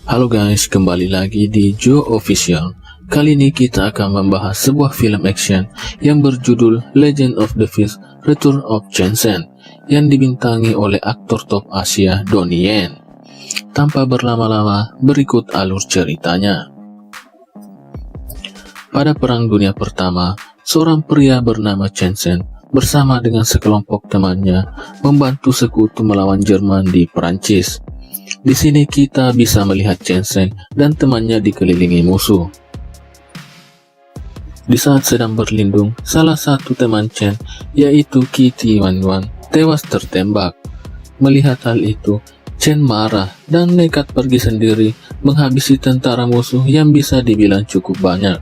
Halo guys, kembali lagi di Joe Official. Kali ini kita akan membahas sebuah film action yang berjudul Legend of the Fist: Return of Chen Zhen yang dibintangi oleh aktor top Asia Donnie Yen. Tanpa berlama-lama, berikut alur ceritanya. Pada Perang Dunia Pertama, seorang pria bernama Chen Zhen bersama dengan sekelompok temannya membantu sekutu melawan Jerman di Perancis. Di sini kita bisa melihat Chen Zhen dan temannya dikelilingi musuh. Di saat sedang berlindung, salah satu teman Chen, yaitu Qi Tianyuan, tewas tertembak. Melihat hal itu, Chen marah dan nekat pergi sendiri menghabisi tentara musuh yang bisa dibilang cukup banyak.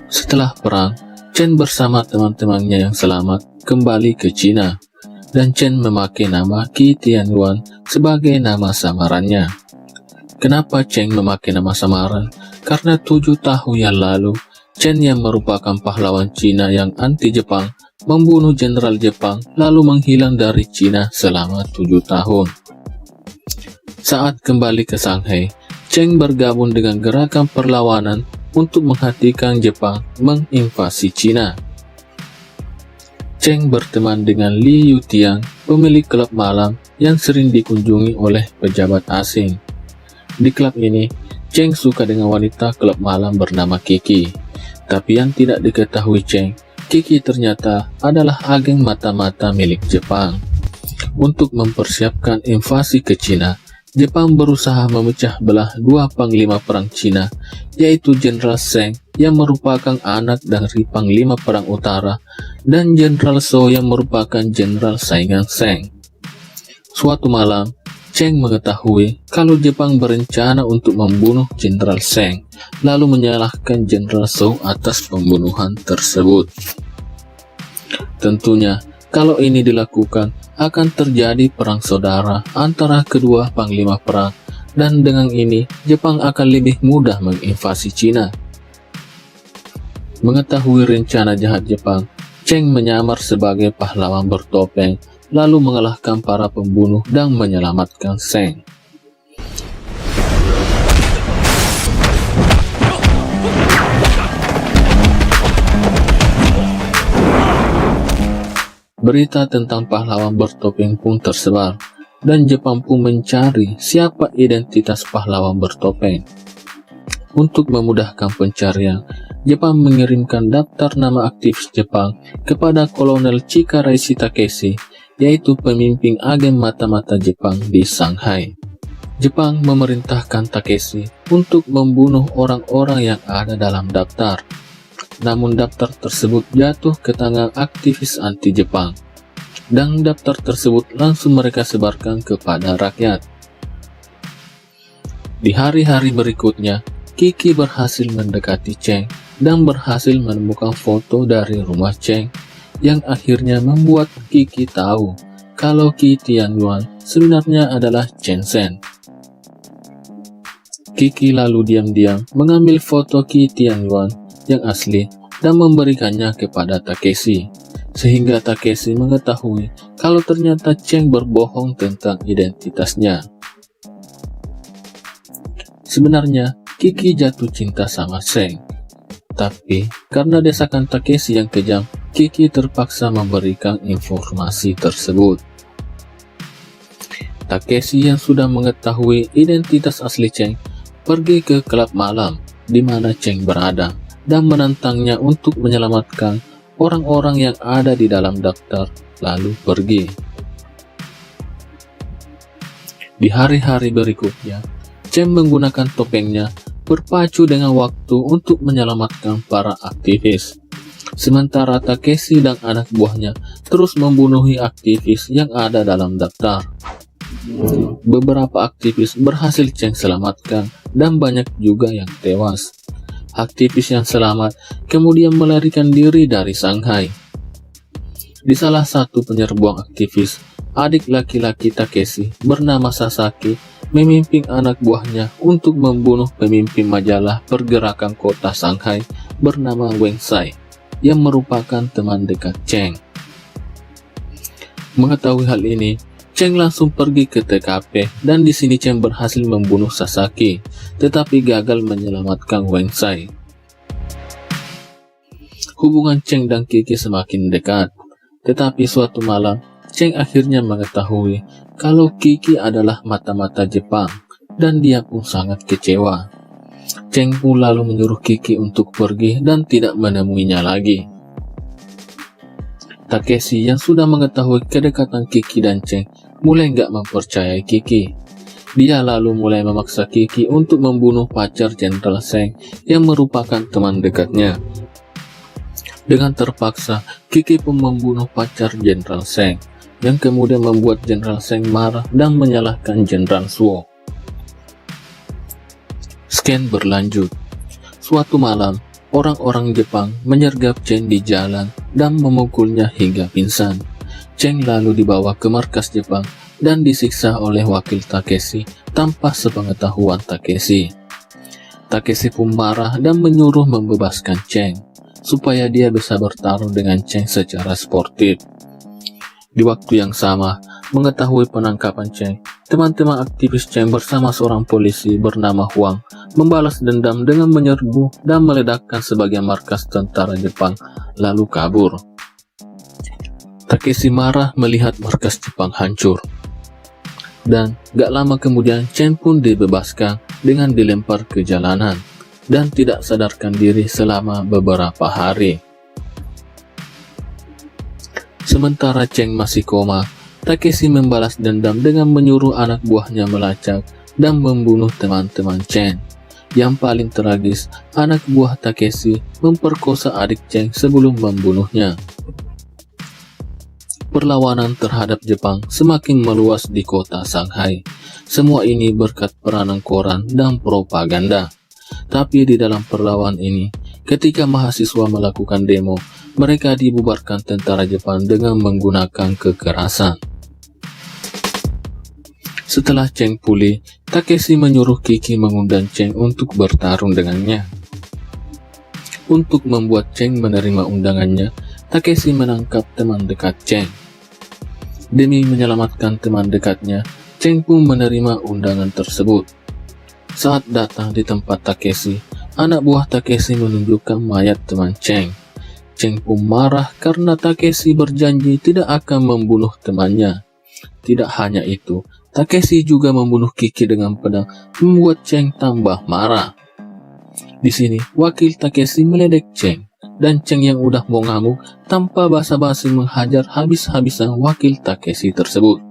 Setelah perang, Chen bersama teman-temannya yang selamat kembali ke Cina, dan Chen memakai nama Qi Tianyuan sebagai nama samarannya. Kenapa Chen memakai nama samaran? Karena 7 tahun yang lalu, Chen yang merupakan pahlawan Cina yang anti-Jepang membunuh jenderal Jepang lalu menghilang dari Cina selama 7 tahun. Saat kembali ke Shanghai, Chen bergabung dengan gerakan perlawanan untuk menghentikan Jepang menginvasi Cina. Chen berteman dengan Li Yutiang, pemilik klub malam yang sering dikunjungi oleh pejabat asing. Di klub ini, Chen suka dengan wanita klub malam bernama Kiki. Tapi yang tidak diketahui Chen, Kiki ternyata adalah agen mata-mata milik Jepang. Untuk mempersiapkan invasi ke Cina, Jepang berusaha memecah belah 2 panglima perang Cina, yaitu Jenderal Zheng yang merupakan anak dari Panglima Perang Utara dan Jenderal Zhou yang merupakan jenderal saingan Zheng. Suatu malam, Chen mengetahui kalau Jepang berencana untuk membunuh Jenderal Zheng, lalu menyalahkan Jenderal Zhou atas pembunuhan tersebut. Tentunya, kalau ini dilakukan, akan terjadi perang saudara antara kedua panglima perang, dan dengan ini Jepang akan lebih mudah menginvasi Cina. Mengetahui rencana jahat Jepang, Chen menyamar sebagai pahlawan bertopeng, lalu mengalahkan para pembunuh dan menyelamatkan Zheng. Berita tentang pahlawan bertopeng pun tersebar, dan Jepang pun mencari siapa identitas pahlawan bertopeng. Untuk memudahkan pencarian, Jepang mengirimkan daftar nama aktivis Jepang kepada Kolonel Chikarashi Takeshi, yaitu pemimpin agen mata-mata Jepang di Shanghai. Jepang memerintahkan Takeshi untuk membunuh orang-orang yang ada dalam daftar. Namun daftar tersebut jatuh ke tangan aktivis anti-Jepang, dan daftar tersebut langsung mereka sebarkan kepada rakyat. Di hari-hari berikutnya, Kiki berhasil mendekati Chen dan berhasil menemukan foto dari rumah Chen, yang akhirnya membuat Kiki tahu kalau Qi Tianyuan sebenarnya adalah Chen Zhen. Kiki lalu diam-diam mengambil foto Qi Tianyuan yang asli dan memberikannya kepada Takeshi, sehingga Takeshi mengetahui kalau ternyata Chen berbohong tentang identitasnya. Sebenarnya Kiki jatuh cinta sama Zheng, tapi karena desakan Takeshi yang kejam, Kiki terpaksa memberikan informasi tersebut. Takeshi yang sudah mengetahui identitas asli Chen pergi ke klub malam di mana Chen berada dan menantangnya untuk menyelamatkan orang-orang yang ada di dalam daftar, lalu pergi. Di hari-hari berikutnya, Chen menggunakan topengnya berpacu dengan waktu untuk menyelamatkan para aktivis. Sementara Takeshi dan anak buahnya terus membunuhi aktivis yang ada dalam daftar. Beberapa aktivis berhasil Chen selamatkan dan banyak juga yang tewas. Aktivis yang selamat kemudian melarikan diri dari Shanghai. Di salah satu penyerbuan aktivis, adik laki-laki Takeshi bernama Sasaki memimpin anak buahnya untuk membunuh pemimpin majalah pergerakan kota Shanghai bernama Wang Sai yang merupakan teman dekat Cheng. Mengetahui hal ini, Cheng langsung pergi ke TKP dan di sini Cheng berhasil membunuh Sasaki, tetapi gagal menyelamatkan Wang Sai. Hubungan Cheng dan Kiki semakin dekat, tetapi suatu malam Cheng akhirnya mengetahui kalau Kiki adalah mata-mata Jepang dan dia pun sangat kecewa. Cheng pun lalu menyuruh Kiki untuk pergi dan tidak menemuinya lagi. Takeshi yang sudah mengetahui kedekatan Kiki dan Cheng mulai gak mempercayai Kiki. Dia lalu mulai memaksa Kiki untuk membunuh pacar Jenderal Seng yang merupakan teman dekatnya. Dengan terpaksa, Kiki pun membunuh pacar Jenderal Seng, yang kemudian membuat Jenderal Seng marah dan menyalahkan Jenderal Suo. Scan berlanjut. Suatu malam, orang-orang Jepang menyergap Cheng di jalan dan memukulnya hingga pingsan. Cheng lalu dibawa ke markas Jepang dan disiksa oleh wakil Takeshi tanpa sepengetahuan Takeshi. Takeshi pun marah dan menyuruh membebaskan Cheng, supaya dia bisa bertarung dengan Cheng secara sportif. Di waktu yang sama, mengetahui penangkapan Cheng, teman-teman aktivis Cheng bersama seorang polisi bernama Huang membalas dendam dengan menyerbu dan meledakkan sebagian markas tentara Jepang, lalu kabur. Takeshi marah melihat markas Jepang hancur. Dan gak lama kemudian Cheng pun dibebaskan dengan dilempar ke jalanan dan tidak sadarkan diri selama beberapa hari. Sementara Cheng masih koma, Takeshi membalas dendam dengan menyuruh anak buahnya melacak dan membunuh teman-teman Cheng. Yang paling tragis, anak buah Takeshi memperkosa adik Cheng sebelum membunuhnya. Perlawanan terhadap Jepang semakin meluas di kota Shanghai. Semua ini berkat peranan koran dan propaganda. Tapi di dalam perlawanan ini, ketika mahasiswa melakukan demo, mereka dibubarkan tentara Jepang dengan menggunakan kekerasan. Setelah Cheng pulih, Takeshi menyuruh Kiki mengundang Cheng untuk bertarung dengannya. Untuk membuat Cheng menerima undangannya, Takeshi menangkap teman dekat Cheng. Demi menyelamatkan teman dekatnya, Cheng pun menerima undangan tersebut. Saat datang di tempat Takeshi, anak buah Takeshi menunjukkan mayat teman Cheng. Cheng pun marah karena Takeshi berjanji tidak akan membunuh temannya. Tidak hanya itu, Takeshi juga membunuh Kiki dengan pedang, membuat Cheng tambah marah. Di sini, wakil Takeshi meledek Cheng, dan Cheng yang udah mau ngamuk tanpa basa-basi menghajar habis-habisan wakil Takeshi tersebut.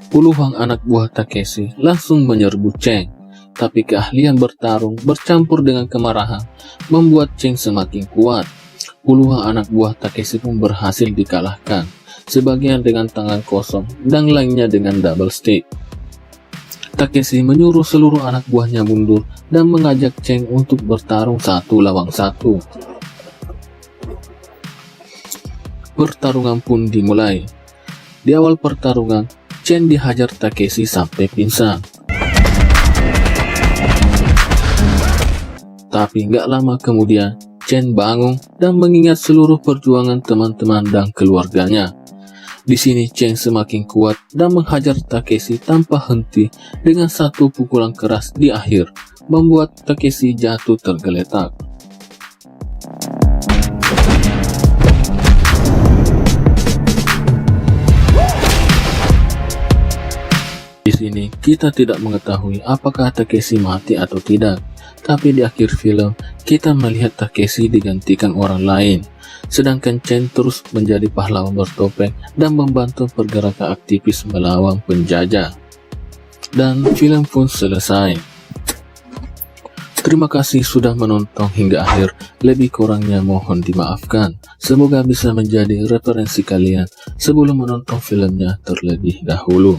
Puluhan anak buah Takeshi langsung menyerbu Cheng, tapi keahlian bertarung bercampur dengan kemarahan membuat Cheng semakin kuat. Puluhan anak buah Takeshi pun berhasil dikalahkan, sebagian dengan tangan kosong dan lainnya dengan double stick. Takeshi menyuruh seluruh anak buahnya mundur dan mengajak Cheng untuk bertarung 1 lawan 1. Pertarungan pun dimulai. Di awal pertarungan, Cheng dihajar Takeshi sampai pingsan. Tapi gak lama kemudian, Cheng bangun dan mengingat seluruh perjuangan teman-teman dan keluarganya. Di sini Cheng semakin kuat dan menghajar Takeshi tanpa henti dengan satu pukulan keras di akhir, membuat Takeshi jatuh tergeletak. Di sini kita tidak mengetahui apakah Takeshi mati atau tidak, tapi di akhir film kita melihat Takeshi digantikan orang lain, sedangkan Cheng terus menjadi pahlawan bertopeng dan membantu pergerakan aktivis melawan penjajah. Dan film pun selesai. Terima kasih sudah menonton hingga akhir, lebih kurangnya mohon dimaafkan. Semoga bisa menjadi referensi kalian sebelum menonton filmnya terlebih dahulu.